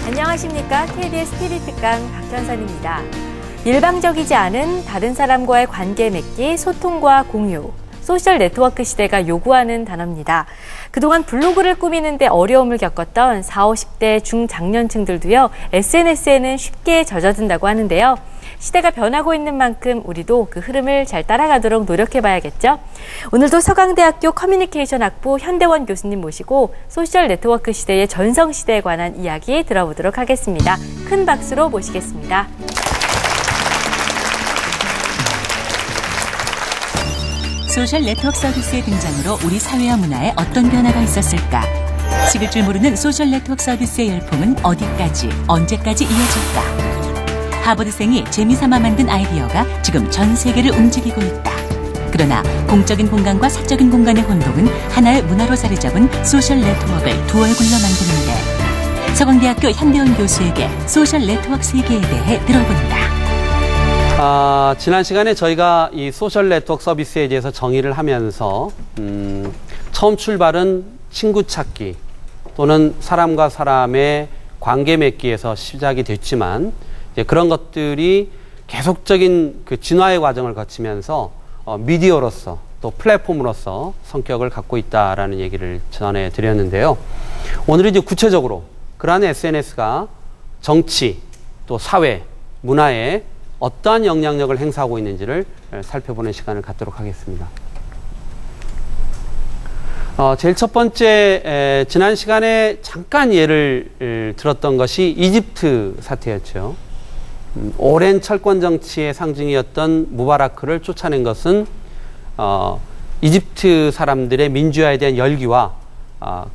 안녕하십니까. KBS TV 특강 박현선입니다. 일방적이지 않은 다른 사람과의 관계 맺기, 소통과 공유, 소셜 네트워크 시대가 요구하는 단어입니다. 그동안 블로그를 꾸미는데 어려움을 겪었던 40, 50대 중장년층들도요, SNS에는 쉽게 젖어든다고 하는데요. 시대가 변하고 있는 만큼 우리도 그 흐름을 잘 따라가도록 노력해봐야겠죠. 오늘도 서강대학교 커뮤니케이션학부 현대원 교수님 모시고 소셜 네트워크 시대의 전성시대에 관한 이야기 들어보도록 하겠습니다. 큰 박수로 모시겠습니다. 소셜 네트워크 서비스의 등장으로 우리 사회와 문화에 어떤 변화가 있었을까? 식을 줄 모르는 소셜 네트워크 서비스의 열풍은 어디까지, 언제까지 이어질까? 하버드생이 재미삼아 만든 아이디어가 지금 전 세계를 움직이고 있다. 그러나 공적인 공간과 사적인 공간의 혼동은 하나의 문화로 자리 잡은 소셜 네트워크를 두 얼굴로 만드는데, 서강대학교 현대원 교수에게 소셜 네트워크 세계에 대해 들어본다. 지난 시간에 저희가 이 소셜 네트워크 서비스에 대해서 정의를 하면서 처음 출발은 친구 찾기 또는 사람과 사람의 관계 맺기에서 시작이 됐지만, 이제 그런 것들이 계속적인 그 진화의 과정을 거치면서 미디어로서 또 플랫폼으로서 성격을 갖고 있다라는 얘기를 전해드렸는데요. 오늘은 이제 구체적으로 그러한 SNS가 정치 또 사회, 문화에 어떠한 영향력을 행사하고 있는지를 살펴보는 시간을 갖도록 하겠습니다. 제일 첫 번째, 지난 시간에 잠깐 예를 들었던 것이 이집트 사태였죠. 오랜 철권 정치의 상징이었던 무바라크를 쫓아낸 것은 이집트 사람들의 민주화에 대한 열기와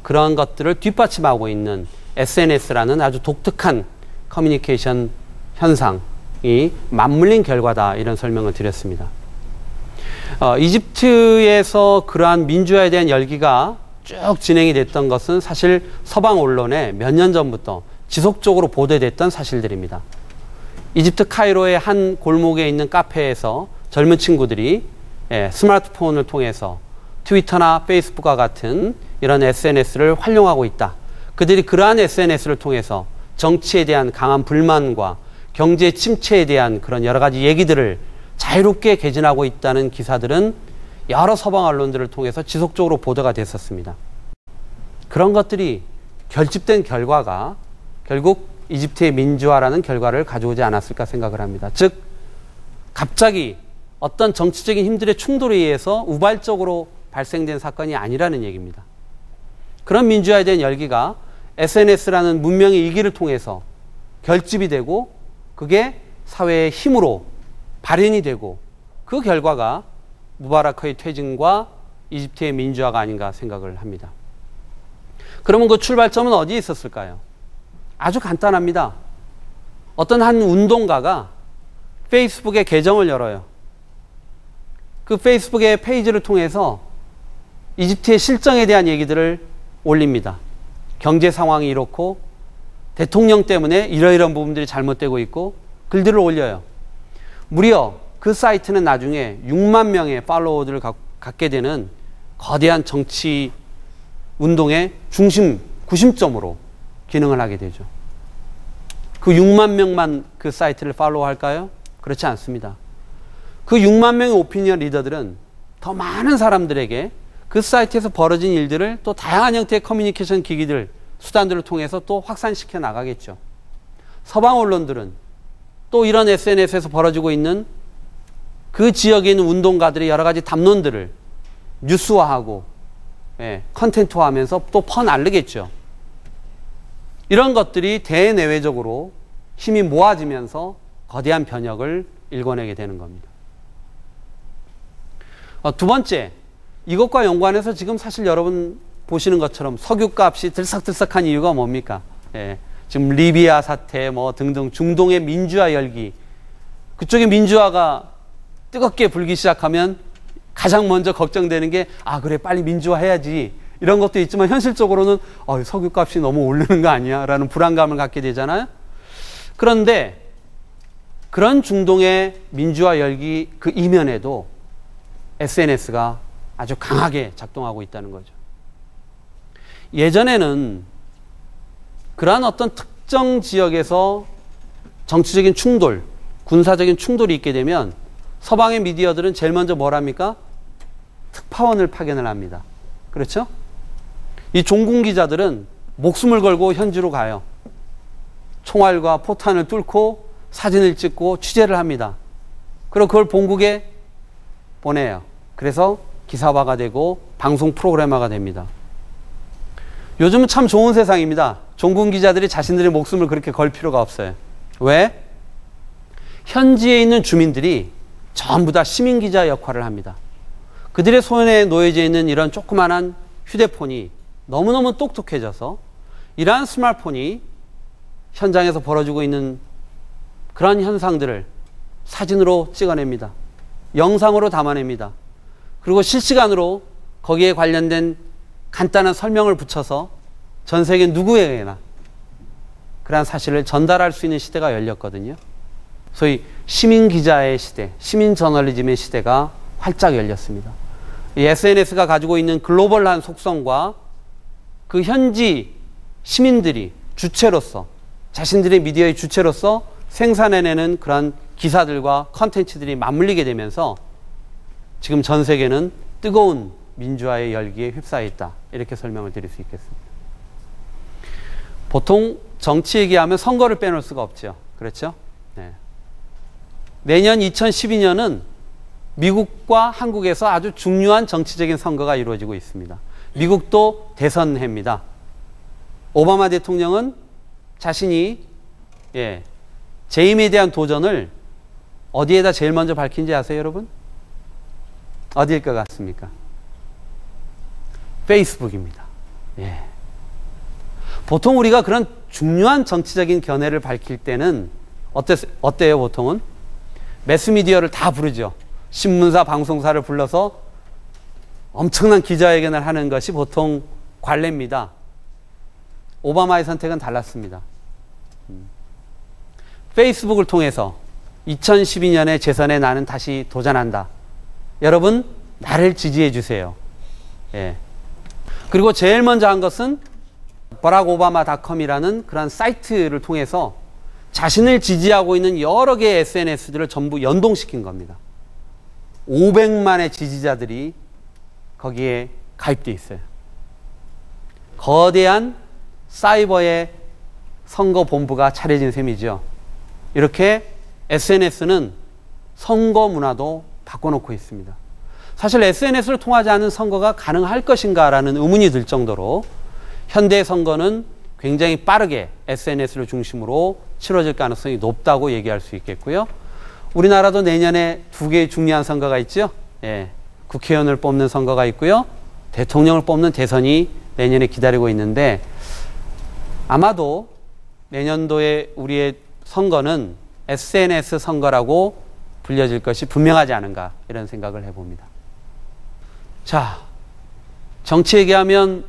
그러한 것들을 뒷받침하고 있는 SNS라는 아주 독특한 커뮤니케이션 현상이 맞물린 결과다, 이런 설명을 드렸습니다. 이집트에서 그러한 민주화에 대한 열기가 쭉 진행이 됐던 것은 사실 서방 언론에 몇 년 전부터 지속적으로 보도됐던 사실들입니다. 이집트 카이로의 한 골목에 있는 카페에서 젊은 친구들이 스마트폰을 통해서 트위터나 페이스북과 같은 이런 SNS를 활용하고 있다. 그들이 그러한 SNS를 통해서 정치에 대한 강한 불만과 경제 침체에 대한 그런 여러 가지 얘기들을 자유롭게 개진하고 있다는 기사들은 여러 서방 언론들을 통해서 지속적으로 보도가 됐었습니다. 그런 것들이 결집된 결과가 결국 이집트의 민주화라는 결과를 가져오지 않았을까 생각을 합니다. 즉, 갑자기 어떤 정치적인 힘들의 충돌에 의해서 우발적으로 발생된 사건이 아니라는 얘기입니다. 그런 민주화에 대한 열기가 SNS라는 문명의 일기를 통해서 결집이 되고 그게 사회의 힘으로 발현이 되고 그 결과가 무바라크의 퇴진과 이집트의 민주화가 아닌가 생각을 합니다. 그러면 그 출발점은 어디에 있었을까요? 아주 간단합니다. 어떤 한 운동가가 페이스북에 계정을 열어요. 그 페이스북의 페이지를 통해서 이집트의 실정에 대한 얘기들을 올립니다. 경제 상황이 이렇고 대통령 때문에 이러이러한 부분들이 잘못되고 있고 글들을 올려요. 무려 그 사이트는 나중에 6만 명의 팔로워들을 갖게 되는 거대한 정치 운동의 구심점으로 기능을 하게 되죠. 그 6만 명만 그 사이트를 팔로우할까요? 그렇지 않습니다. 그 6만 명의 오피니언 리더들은 더 많은 사람들에게 그 사이트에서 벌어진 일들을 또 다양한 형태의 커뮤니케이션 기기들, 수단들을 통해서 또 확산시켜 나가겠죠. 서방 언론들은 또 이런 SNS에서 벌어지고 있는 그 지역에 있는 운동가들의 여러 가지 담론들을 뉴스화하고 컨텐츠화하면서 또 퍼날르겠죠. 이런 것들이 대내외적으로 힘이 모아지면서 거대한 변혁을 일궈내게 되는 겁니다. 두 번째, 이것과 연관해서 지금 사실 여러분 보시는 것처럼 석유값이 들썩들썩한 이유가 뭡니까? 지금 리비아 사태 등등 중동의 민주화 열기, 그쪽의 민주화가 뜨겁게 불기 시작하면 가장 먼저 걱정되는 게 그래 빨리 민주화해야지, 이런 것도 있지만 현실적으로는 석유값이 너무 오르는 거 아니야? 라는 불안감을 갖게 되잖아요. 그런데 그런 중동의 민주화 열기 그 이면에도 SNS가 아주 강하게 작동하고 있다는 거죠. 예전에는 그러한 어떤 특정 지역에서 정치적인 충돌, 군사적인 충돌이 있게 되면 서방의 미디어들은 제일 먼저 뭘 합니까? 특파원을 파견을 합니다. 그렇죠? 이 종군 기자들은 목숨을 걸고 현지로 가요. 총알과 포탄을 뚫고 사진을 찍고 취재를 합니다. 그리고 그걸 본국에 보내요. 그래서 기사화가 되고 방송 프로그래머가 됩니다. 요즘은 참 좋은 세상입니다. 종군 기자들이 자신들의 목숨을 그렇게 걸 필요가 없어요. 왜? 현지에 있는 주민들이 전부 다 시민 기자 역할을 합니다. 그들의 손에 놓여져 있는 이런 조그만한 휴대폰이 너무너무 똑똑해져서 이러한 스마트폰이 현장에서 벌어지고 있는 그런 현상들을 사진으로 찍어냅니다. 영상으로 담아냅니다. 그리고 실시간으로 거기에 관련된 간단한 설명을 붙여서 전 세계 누구에게나 그러한 사실을 전달할 수 있는 시대가 열렸거든요. 소위 시민 기자의 시대, 시민 저널리즘의 시대가 활짝 열렸습니다. 이 SNS가 가지고 있는 글로벌한 속성과 그 현지 시민들이 주체로서, 자신들의 미디어의 주체로서 생산해내는 그런 기사들과 컨텐츠들이 맞물리게 되면서 지금 전 세계는 뜨거운 민주화의 열기에 휩싸여 있다. 이렇게 설명을 드릴 수 있겠습니다. 보통 정치 얘기하면 선거를 빼놓을 수가 없죠. 그렇죠? 네. 내년 2012년은 미국과 한국에서 아주 중요한 정치적인 선거가 이루어지고 있습니다. 미국도 대선해입니다. 오바마 대통령은 자신이 재임에 대한 도전을 어디에다 제일 먼저 밝힌지 아세요, 여러분? 어디일 것 같습니까? 페이스북입니다. 예. 보통 우리가 그런 중요한 정치적인 견해를 밝힐 때는 어때요, 보통은? 매스미디어를 다 부르죠. 신문사, 방송사를 불러서 엄청난 기자회견을 하는 것이 보통 관례입니다. 오바마의 선택은 달랐습니다. 페이스북을 통해서 2012년의 재선에 나는 다시 도전한다. 여러분, 나를 지지해 주세요. 예. 그리고 제일 먼저 한 것은 버락오바마닷컴이라는 그런 사이트를 통해서 자신을 지지하고 있는 여러 개의 SNS들을 전부 연동시킨 겁니다. 500만의 지지자들이 거기에 가입되어 있어요. 거대한 사이버의 선거본부가 차려진 셈이죠. 이렇게 SNS는 선거 문화도 바꿔놓고 있습니다. 사실 SNS를 통하지 않은 선거가 가능할 것인가라는 의문이 들 정도로 현대 선거는 굉장히 빠르게 SNS를 중심으로 치러질 가능성이 높다고 얘기할 수 있겠고요. 우리나라도 내년에 2개의 중요한 선거가 있죠. 예, 국회의원을 뽑는 선거가 있고요. 대통령을 뽑는 대선이 내년에 기다리고 있는데 아마도 내년도에 우리의 선거는 SNS 선거라고 불려질 것이 분명하지 않은가 이런 생각을 해봅니다. 자, 정치 얘기하면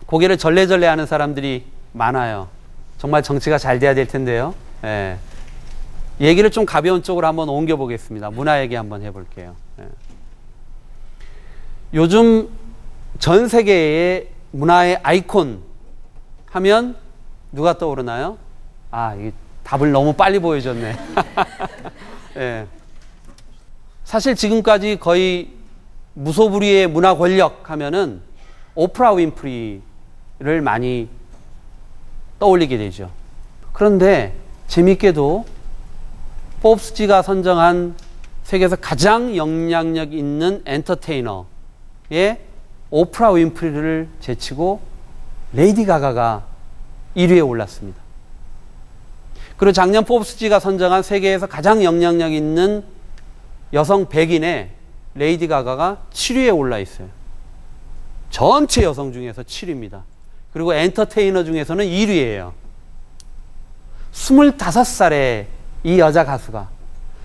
고개를 절레절레 하는 사람들이 많아요. 정말 정치가 잘 돼야 될 텐데요. 예. 얘기를 좀 가벼운 쪽으로 한번 옮겨보겠습니다. 문화 얘기 한번 해볼게요. 예. 요즘 전 세계의 문화의 아이콘 하면 누가 떠오르나요? 아, 이 답을 너무 빨리 보여줬네. 예. 사실 지금까지 거의 무소불위의 문화 권력 하면은 오프라 윈프리를 많이 떠올리게 되죠. 그런데 재밌게도 포브스지가 선정한 세계에서 가장 영향력 있는 엔터테이너의 오프라 윈프리를 제치고 레이디 가가가 1위에 올랐습니다. 그리고 작년 포브스지가 선정한 세계에서 가장 영향력 있는 여성 100인에 레이디 가가가 7위에 올라 있어요. 전체 여성 중에서 7위입니다. 그리고 엔터테이너 중에서는 1위예요. 25살의 이 여자 가수가,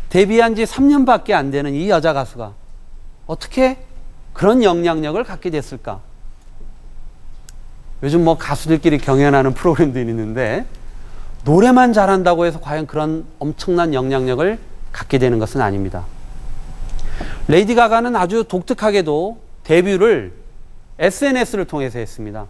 데뷔한 지 3년밖에 안 되는 이 여자 가수가 어떻게 그런 영향력을 갖게 됐을까? 요즘 뭐 가수들끼리 경연하는 프로그램들이 있는데 노래만 잘한다고 해서 과연 그런 엄청난 영향력을 갖게 되는 것은 아닙니다. 레이디 가가는 아주 독특하게도 데뷔를 SNS를 통해서 했습니다.